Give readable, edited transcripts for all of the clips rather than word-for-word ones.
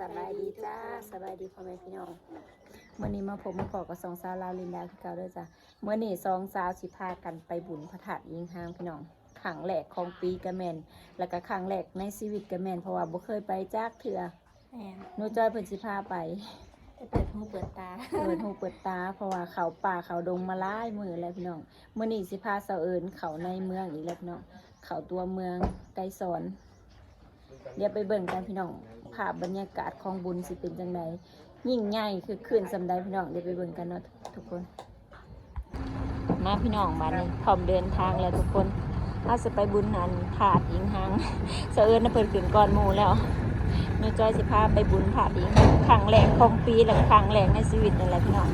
สบายดีจ้าสบายดีพ่อแม่พี่น้องมื่อนี้มาพบมาขอกับสองสาวลาวลินดาคือเก่าด้วยจ้ะเมื่อนี้สองสาวสิพากันไปบุญพระธาตุยิงห้างพี่น้องครั้งแรกของปีกระแมนแล้วก็ครั้งแรกในชีวิตกระแมนเพราะว่าบ่เคยไปจากเถื่อหนูจอยเพิ่นสิพาไปเปิดหูเปิดตาเปิดหูเปิดตาเพราะว่าเขาป่าเขาดงมาหลายมื้อแล้วพี่น้องมื่อนี้สิพาเสาเอิญเขาในเมืองอีกแล้วพี่น้องเขาตัวเมืองไกลสอนเดี๋ยวไปเบิ่งกันพี่น้องภาพบรรยากาศของบุญสิเป็นจังไดยิ่งใหญ่คือขึ้นสำใดพี่น้องเดี๋ยวไปเบิ่งกันเนาะทุกคนมาพี่น้องบ้านนี้พร้อมเดินทางแล้วทุกคนเอาจะไปบุญนันถาดยิงหางเสอิญน่ะเพิ่นขึ้นก่อนหมู่แล้วแม่จ้อยสิพาไปบุญถาดยิงครั้งแรกของปีและครั้งแรกในชีวิตนั่นแหละพี่น้อง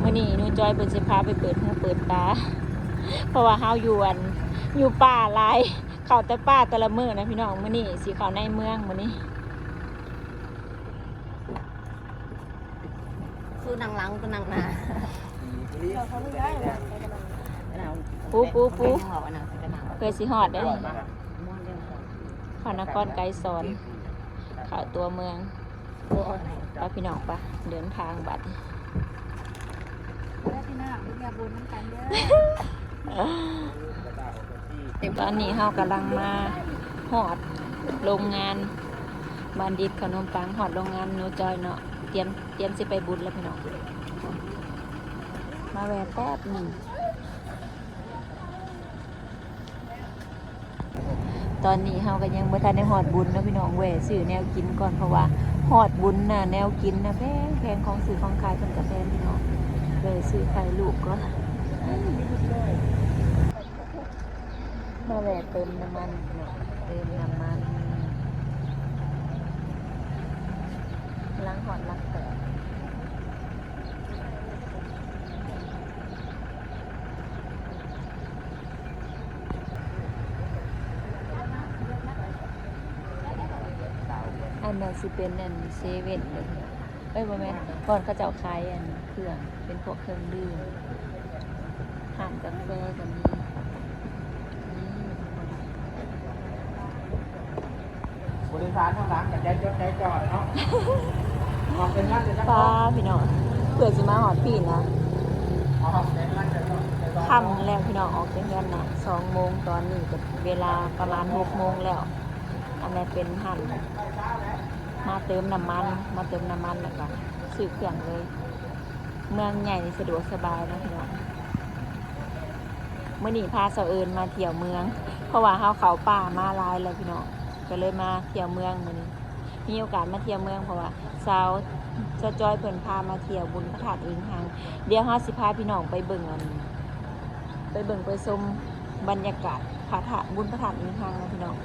มื้อนี้หนูจ้อยเพิ่นสิพาไปเปิดหูเปิดตาเพราะว่าเฮาอยู่ป่าหลายเข้าแต่ป่าแต่ละมื้อนะพี่น้องมื้อนี้สิเข้าในเมืองมื้อนี้คือนั่งหลังก็นั่งหน้าปูเพื่อสิฮอดได้ขอนครไกรสอนเข้าตัวเมืองไปพี่น้องปะเดินทางบัดพี่น้องอย่าบุญน้ำกันเด้อตอนนี้เฮากำลังมาฮอดโรงงานบัณฑิตขนมปังฮอดโรงงานหนูจอยเนาะเตรียมสิไปบุญแล้วพี่น้องมาแวะแป๊บหนึ่งตอนนี้เฮาก็ยังบ่ทันได้ฮอดบุญเนาะพี่น้องแวะซื้อแนวกินก่อนเพราะว่าฮอดบุญน่ะแนวกินน่ะแพงของซื้อของขายเพิ่นก็แพงพี่น้องเลยซื้อไข่ลูกก่อนมาแวะเติมน้ำมันพี่น้องเติมน้ำมันล้างหอดล้างแผลอันนั้นสิเป็นอันเซเว่นเลยบ่แม่นก่อนเขาจะเอาขายอันเครื่องเป็นพวกเครื่องดื่มห่านกาแฟก็มีบริษัทข้างหลังกับใจจดใจจ่อเนาะมองเป็นงานเลยนะ ป้าพี่น้องเผื่อสิมาหอดพี่นะค่ำแล้วพี่น้องออกจากงานนะ2 โมงตอนนี้ก็เวลาประมาณ6 โมงแล้วอันนี้เป็นหั่นมาเติมน้ำมันแล้วก็ซื้อเครื่องเลยเมืองใหญ่สะดวกสบายนะพี่น้องเมื่อนี้พาเสาเอิญมาเที่ยวเมืองเพราะว่าเขาป่ามาลายแล้วพี่น้องก็เลยมาเที่ยวเมืองมื้อนี้มีโอกาสมาเที่ยวเมืองเพราะว่าสาวจะจอยเพิ่นพามาเที่ยวบุญพระธาตุอิงหังเดี๋ยวเฮาสิพาพี่น้องไปเบิ่งไปชมบรรยากาศพระธาตุบุญพระธาตุอิงหังนะพี่น้อง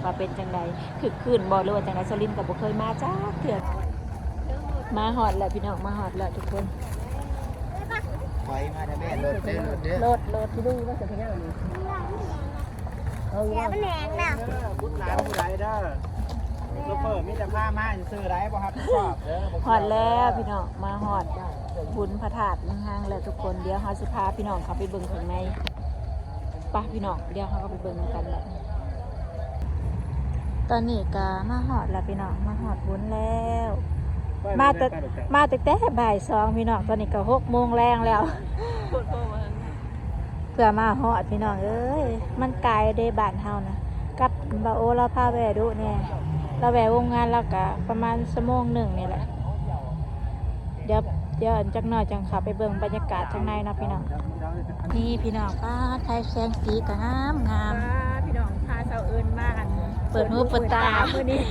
ว่าเป็นจังไดคือคืนบ่หรือว่าจังไดสลินก็บ่เคยมาจ้าเถื่อมาฮอดแล้วพี่น้องมาฮอดแล้วทุกคน ไฟมาได้แม่รถเด้อรถที่ดูว่าจะเป็นยังไงแย่เป็นแหงน่ะบุญหลานผู้ใดเด้อรถเปิดมีแต่ผ้ามาซื้อไรบ่ครับชอบเด้อฮอดแล้วพี่น้องมาฮอดบุญพระธาตุอิงหังแล้วทุกคนเดี๋ยวเฮาสิพาพี่น้องเข้าไปเบิ่งข้างในไปพี่น้องเดี๋ยวเฮาก็ไปเบิ่งกันแล้วตอนนี้ก็มาฮอดแล้วพี่น้องมาฮอดบุญแล้วมาแต่บ่าย2พี่น้องตอนนี้ก็6 โมงแรงแล้วเพื่อมาฮอดพี่น้องเอ้ยมันไกลเด้บ้านเฮานะกับบ่โอเราพาแวะดูเนี่ยเราแวะวงงานแล้วก็ประมาณ1 โมงนี่แหละเดี๋ยวจักหน่อยจังขับไปเบิ่งบรรยากาศข้างในนะพี่น้องนี่พี่น้องป้าไทยแสงสีก็งามพี่น้องพาเสาเอิญมาอันเปิดหูเปิดตามื้อนี้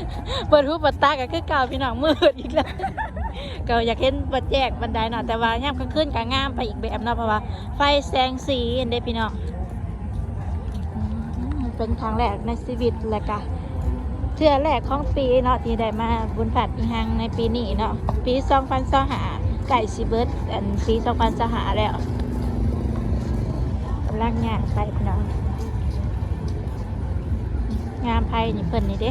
เปิดหูเปิดตาก็คือเก่าพี่น้องมืดอีกแล้วก็อยากเห็นบัดแจกบันไดเนาะแต่ว่ายามกลางคืนก็งามไปอีกแบบเนาะเพราะว่าไฟแสงสีเด้พี่น้องเป็นครั้งแรกในชีวิตเลยค่ะเทื่อแรกของปีเนาะที่ได้มาบุญพระธาตุอิงหังในปีนี้เนาะปี2025ไก่สิเบิดอันปี2025แล้วกำลังย่างไปพี่น้องงามไผ่นี่เพิ่นนี่เด้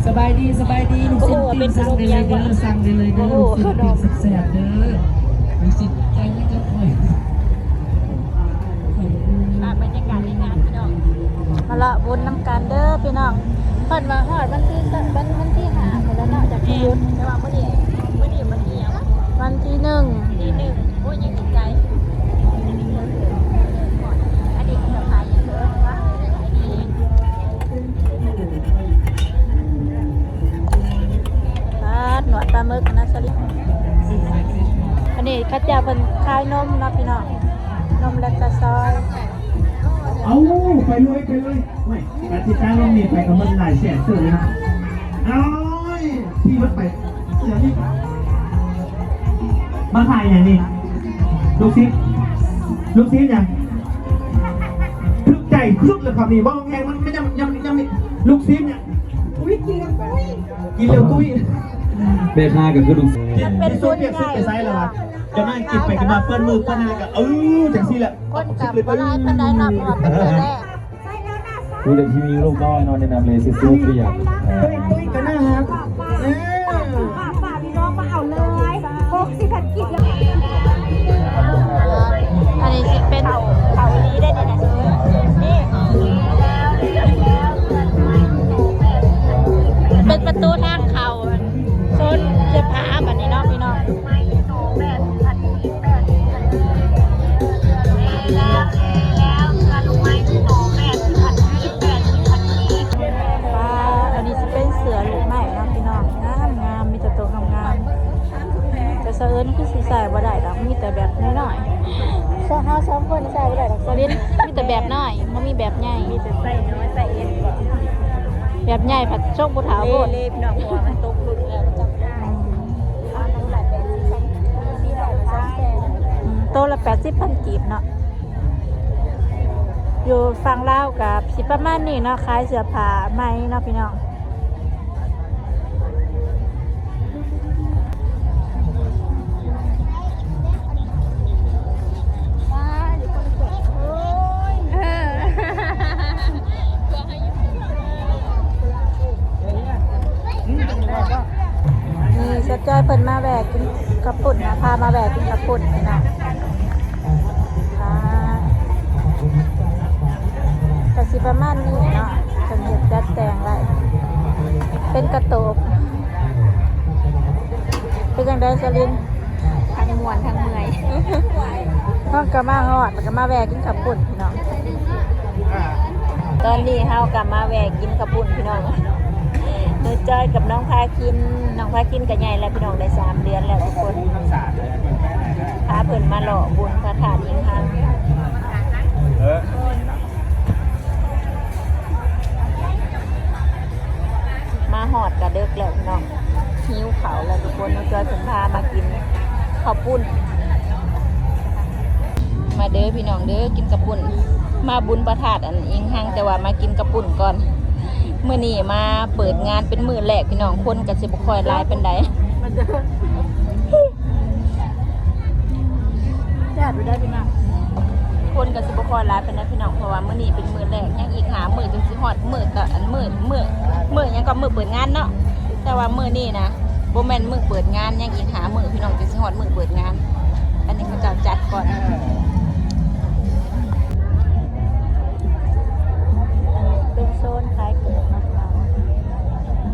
สบาย ายดีสบายดีลูกศิษย์ปิ้งสั่งได้เลยเด้อสั่งได้เลยเด้อลูกศิษย์ปิ้งแซ่บๆเด้อลูกศิษย์ใจไม่กระพอย บรรยากาศในงานพี่น้อง มาละบุญน้ำกันเด้อพี่น้อง เพิ่นว่าฮอดวันที่วันที่หาหมดแล้วเนาะจากที่ยุทธแต่ว่ามื้อนี้วันที่หยัง วันที่1 ที่หนึ่งโอ้ยยังติดใจอันนี้คือพายอย่างเด้อว่าอันนี้ หนวดปลาหมึกนะสลิดอันนี้ข้าเจ้าเป็นคายนมนะพี่น้องนมและกระซอย เอาไปเลยไม่การติดตั้งลงนี่ไปกับมันหลายแสนเสือเลยนะเอาที่มันไปเสือนี่มาถ่ายอย่างนี้ลูกซิปอย่างทึกใจคึกเลยครับนี่บ้องแงมันไม่ยังลูกซิปเนี่ยอุ้ยกินเร็วตุ้ย เบค่าก็คือลูก เป็น ซุ รุ่ ป น เปียก ให ซุป ญ่ ไปไซส์แล้วครับจะนั่งกินไปกันมาเปิ้ลมือเปิ้ลอะไรกันจังซี่แหละ คนกับปลาเป็นได้นำเพราะว่าเป็นเดือนแรก ดูเด็กที่มีลูกน้อยนอนแนะนำเลยซุปเปียก ตุ้ยกันนะครับ ฝากพี่น้องมาเอาเลย60,000กิโล อันนี้สิเป็นเขาลีได้ดีนะนี่เป็นประตูทางเขาโซนเสื้อผ้าแบบนี้เนาะพี่น้องอันนี้จะเป็นเสือหรือไม่เนาะพี่น้องงามมีแต่ตัวงามจะเสอิญคือสีใส่บ่ได้ดอกมีแต่แบบน้อยๆเฮาสองคนใส่บ่ได้ดอกสลินมีแต่แบบน้อยบ่มีแบบใหญ่ มีแต่ใส่น้อยใส่เอ็นก่อน แบบใหญ่ผัดโชคบุถาวโบด เล่พี่น้องหัวมันตกหลุดแล้วมันจำได้อันนั้นหลายแบบสีหลายภาษาแต่ โตละ80,000กีบเนาะอยู่ฝั่งลาวกับสิประมาณนี้เนาะขายเสื้อผ้าไหมเนาะพี่น้องนี่สะจอยเพิ่นมาแวกกินกระปุ่นนะพามาแวกกินกระปุ่นพี่น้องกระสิประมาณนี้เนาะเพิ่นเฮ็ดจัดแต่งไว้เป็นกระโตบเป็นจังได๋สลิน ทั้งมวนทั้งเมื่อย ห้องก็มาฮอดแล้วก็มาแวกกินกระปุ่นพี่น้องตอนนี้เฮาก็มาแวกกินกระปุ่นพี่น้องเนื้อจอยกับน้องพาคินกับใหญ่แล้วพี่น้องได้3 เดือนแล้วทุกคนพาเพิ่นมาหล่อบุญพระธาตุอิงหังมาหอดกระเดึกแล้วพี่น้องหิวเขาวแล้วทุกคนน้องจอยเพิ่นพามากินข้าวปุ้นมาเด้อพี่น้องเด้อกินกระปุ่นมาบุญพระธาตุอิงหังแต่ว่ามากินกระปุ่นก่อนมื้อนี้มาเปิดงานเป็นมื้อแรกพี่น้องคนก็สิบ่ค่อยหลายปานใดญาติได้พี่น้องคนก็สิบ่ค่อยหลายปานใดพี่น้องเพราะว่ามื้อนี้เป็นมื้อแรกยังอีก5 มื้อจึงสิฮอดมื้อก็มื้อยังก็มื้อเปิดงานเนาะแต่ว่ามื้อนี้นะบ่แม่นมื้อเปิดงานยังอีก5 มื้อพี่น้องจึงสิฮอดมื้อเปิดงานอันนี้เขาจะจัดก่อนเป็นโซนขายเกิดนะคะ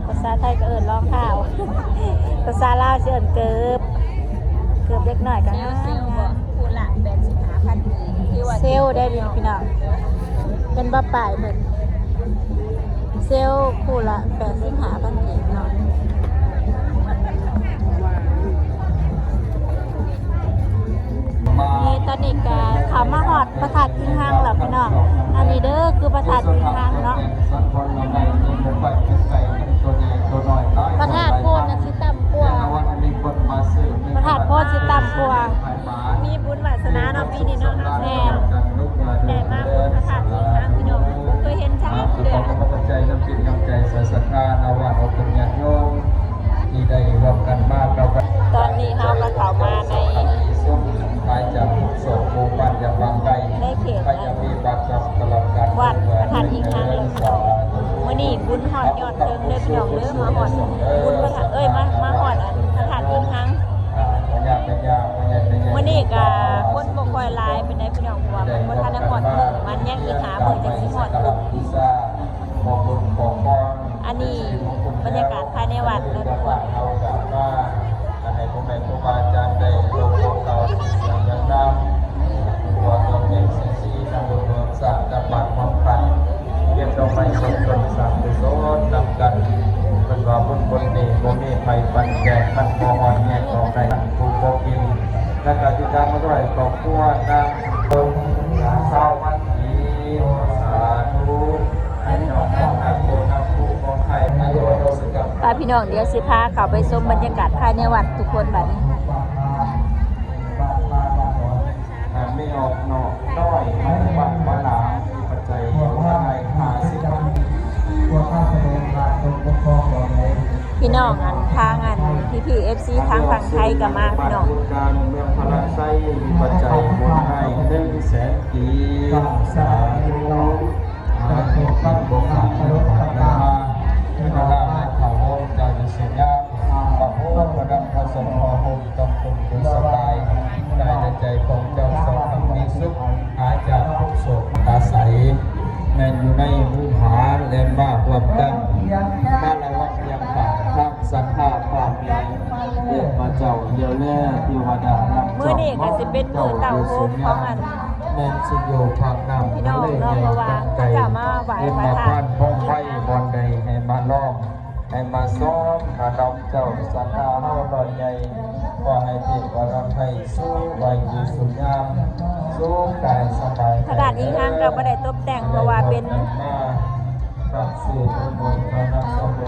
ภาษาไทยก็เอิ้นรองเท้าภาษาลาวสิเอิ้นเกิบเล็กน้อยก็งาม คูละ85,000กีบที่ว่า เซลได้ดีพี่น้องเป็นบ่ป่ายเพิ่นเซลคู่ละ85,000กีบเนาะนี่ตอนนี้ก็เข้ามาฮอดพระธาตุอิงหังแล้วพี่น้องอันนี้เด้อคือพระธาตุอิงหังเนาะพระธาตุโพธิ์น่ะสิต่ำกว่าพระธาตุโพธิ์สิต่ำกว่า มีบุญวาสนาเนาะปีนี้เนาะ แม่น แต่มาบุญพระธาตุอีกครั้งพี่น้องเคยเห็นชัดเดือน ใจน้ำจิตน้ำใจศรัทธานาวันอเป็นญาติโยมที่ได้ร่วมกันมากเราก็ ตอนนี้เฮาก็เข้ามาใน ส้มไปจากสดโคปันจากบางไก ได้เขต ไปยังมีปากจับตลอดการ วัดพระธาตุอิงหังเลยพี่น้องมื้อ มื้อนี้บุญฮอดยอดเทิงเด้อพี่น้องเด้อมาฮอดบุญพระธาตุมาฮอดอันพระธาตุอิงหังมื้อนี้ก็คนบ่ค่อยหลายเป็นไดพี่น้องเพราะว่ามันบ่ทันได้ฮอดมื้อมันยังอีกหามื้อจังสิฮอดบุญอันนี้บรรยากาศภายในวัดเด้อทุกคน ให้พ่อแม่ครูบาอาจารย์ได้ลงโลกเก่าอย่างน้ำตัวเราเป็นสิ่งที่นำบุญรวมสร้างนำบัตรความพันเรียบดอกไม้สดต้นสามกุศลนำกันเป็นว่าบุญบนนี้บ่มีภัยปันแก่มันพอหอนแง่ของใดผู้บ่กินและการที่การมาด้วยครอบครัวนางคนสาววันดีสาธุให้น้องของนักโบนักผู้ของไทยอายุวัฒนกรรม ป้าพี่น้องเดี๋ยวสิพาเข้าไปชมบรรยากาศภายในวัดทุกคนบัดนี้ ไม่ออกนอกน้อยบัตรมาหลาปัจจัยว่าไงหาสิบันตัวข้าแสดงการตรงปกครองต่อไป พี่น้องอันทางอันพี่ๆ FC ทางฝั่งไทยก็มาพี่น้อง การเมืองพลังไส้ปัจจัยบนให้100,000 กีสาธุอาธุขันบงอาภรุขันนาที่นาราให้ข่าวโฮมจากเสียงยากข่าวโฮมประดับผสมพอโฮมกำปุงบุญสบายกายและใจของเจ้าสองมีสุขหายจากทุกโศกอาศัยแม่อยู่ในมือหาเล่นมากรวมกันมาละวัดยังผ่านทักสังฆาความมีเรียกมาเจ้าเดียวแน่ที่วดาลัง มื้อนี้ก็สิเป็นมื้อเต่าโฮมของอัน แม่นสิโยพักน้ำ พี่น้องเนาะเพราะว่าเขาจะมาไหว้พระธาตุ บ้องไฟบอนใดให้มาล้อมให้มาซ้อมมาดอกเจ้าสังฆาเฮาดอนใหญ่ว่าให้เทวดาให้สู้ไว้อยู่สุญามสู้กายสบาย พระธาตุอิงหังก็บ่ได้ตกแต่งเพราะว่าเป็น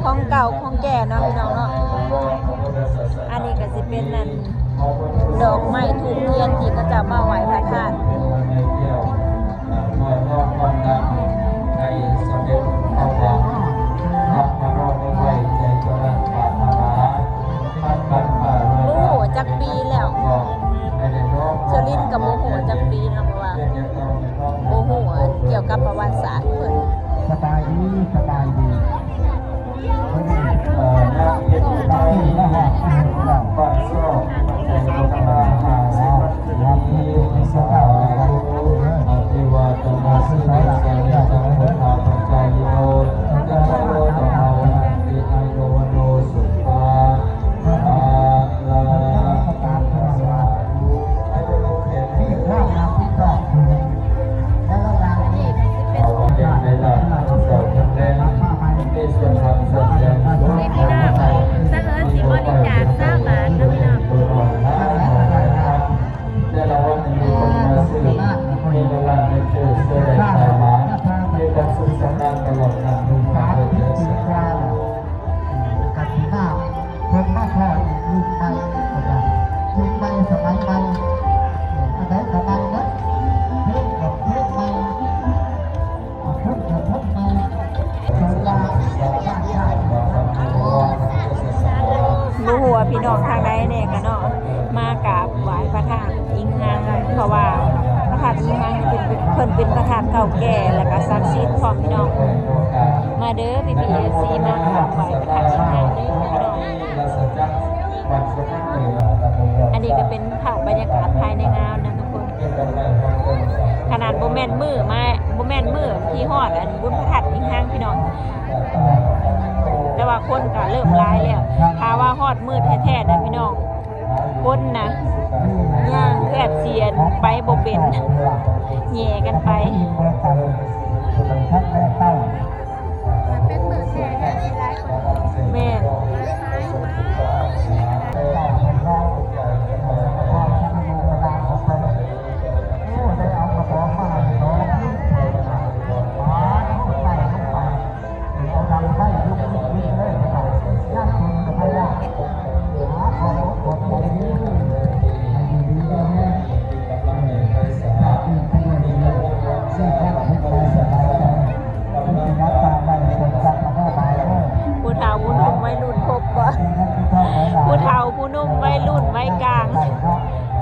ของเก่าของแก่เนาะพี่น้องเนาะอันนี้ก็สิเป็นนั่นดอกไม้ทูบเทียนที่เขาจะมาไหว้พระธาตุ ให้สำเร็จเอาหวังทำมารอดในไว้ใจจรัสปรารถนาท่านกันผ่านเลย โอ้โหจักปีแล้วเชอรินกับโมโหจักปีเนาะเพราะว่าโมโหเกี่ยวกับประวัติศาสตร์เพิ่น สบายดีสบายดี นักเรียนไทยบ้านซ่อในโรงงานหาสิบปีสาวอธิวาตนาสิริสังจังพุทธาปัจจายโยจักรโลธรรมวันติไอโนวันโนสุปาอาลาตาสวาธุไอโนโลเขตที่ข้ามน้ำพิษต่อแล้วก็การที่เอาเด็กในหลักสอนแรงที่ส่วนทำส่วนแรงส่วนทำไทยสักสิบริจาคสร้างบ้านนะพี่น้องแต่ละวันมีคนมาซื้อมีเวลาในเจอเสื้อแดงสายหมามีความสุขสำราญตลอดงานดูมาเพื่อเจอเสื้อ กับที่หน้าเพิ่มมาพอลูกไปลูกไปสมัยไปอันไหนสมัยนะเพิ่มกับเพิ่มไปเพิ่มกับเพิ่มไปสัญญาชาติชาติ บ่ฮู้ว่าพี่น้องทางใดแน่ก็เนาะมากราบไหว้พระธาตุอิงหังเพราะว่าพระธาตุอิงหังเป็นเพิ่นเป็นพระธาตุเก่าแก่แล้วก็ศักดิ์สิทธิ์พร้อมพี่น้องมาเด้อพี่ PFC มากราบไหว้พระธาตุอิงหังเด้อพี่น้องอันนี้ก็เป็นภาพบรรยากาศภายในงานนะทุกคนขนาดบ่แม่นมื้อมาบ่แม่นมื้อที่ฮอดอันบุญพระธาตุอิงหังพี่น้องแต่ว่าคนก็เริ่มหลายแล้วถ้าว่าฮอดมื้อแท้ๆนะพี่น้องคนนะย่างแคบเสียนไปบ่เป็นแย่กันไป เป็นมือแท้ได้หลายคน แม่น ผู้เฒ่าผู้หนุ่มวัยรุ่นครบบ่ผู้เฒ่าผู้หนุ่มวัยรุ่นวัยกลาง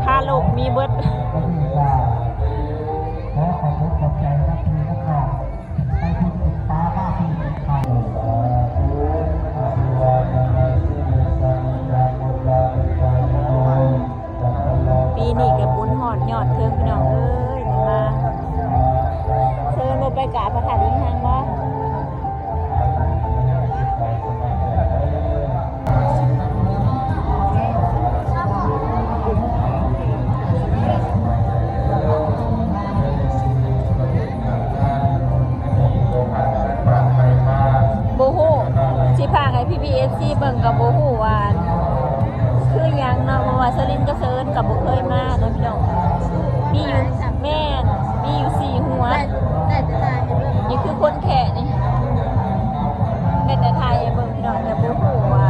ถ้าโลกมีเบิด ขอขอบคุณขอบใจนักเรียนนักข่าวไปที่ติดตาบ้าที่ข่าว กาศพระธาตุอิงหางบ่บ่ฮู้สิพาให้พี่ PFC เบิ่งก็บ่ฮู้ว่าคือหยังเนาะเพราะว่าสลินกับเซิร์นก็บ่เคยมาเนาะพี่น้องมีอยู่แม่นมีอยู่4หัวได้แต่ทายให้เบิ่งนี่คือคนแขะนี่ได้แต่ทายให้เบิ่งพี่น้องแต่บ่ฮู้ว่า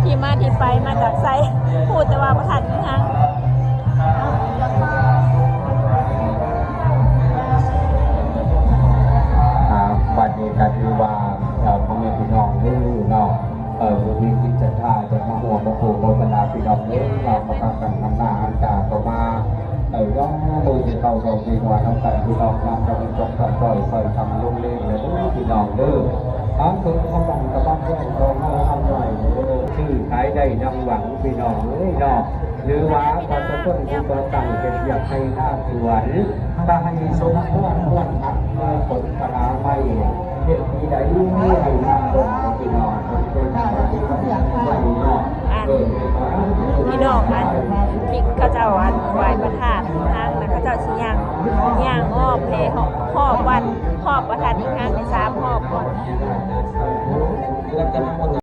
ที่มาที่ไปมาจากไสพูดแต่ว่าประทัดอีหยัง บัดนี้กันคือว่าพ่อแม่พี่น้องนี่เนาะมีกิจท่าจะมาหัวมาโผล่โฆษณาพี่น้องนี่เรามาทำกันทำหน้าอันจ่าต่อมาย่องมือจะเข้าสองปีกว่าทำกันพี่น้องนำจะเป็นจบกันปล่อยทำลงเล่นเลยพี่น้องเด้อทั้งคือเขาบังกระบังแย่งตรงทำหน่อยชื่อขายได้นำหวังพี่น้องเลยเนาะหรือว่าพอจะต้นที่ตัวตั้งเป็นอยากให้หน้าสวนถ้าให้สมควรควรทักผลกระลาไม่เด็กที่ใดไม่ให้หน้าตรงพี่น้องเป็นที่ไม่นอก พี่น้องอันที่เขาเจ้าอันไหว้พระธาตุอีกครั้งนะเขาเจ้าสิย่างหอบแพหอบวันหอบพระธาตุอีกครั้งใน3หอบก่อน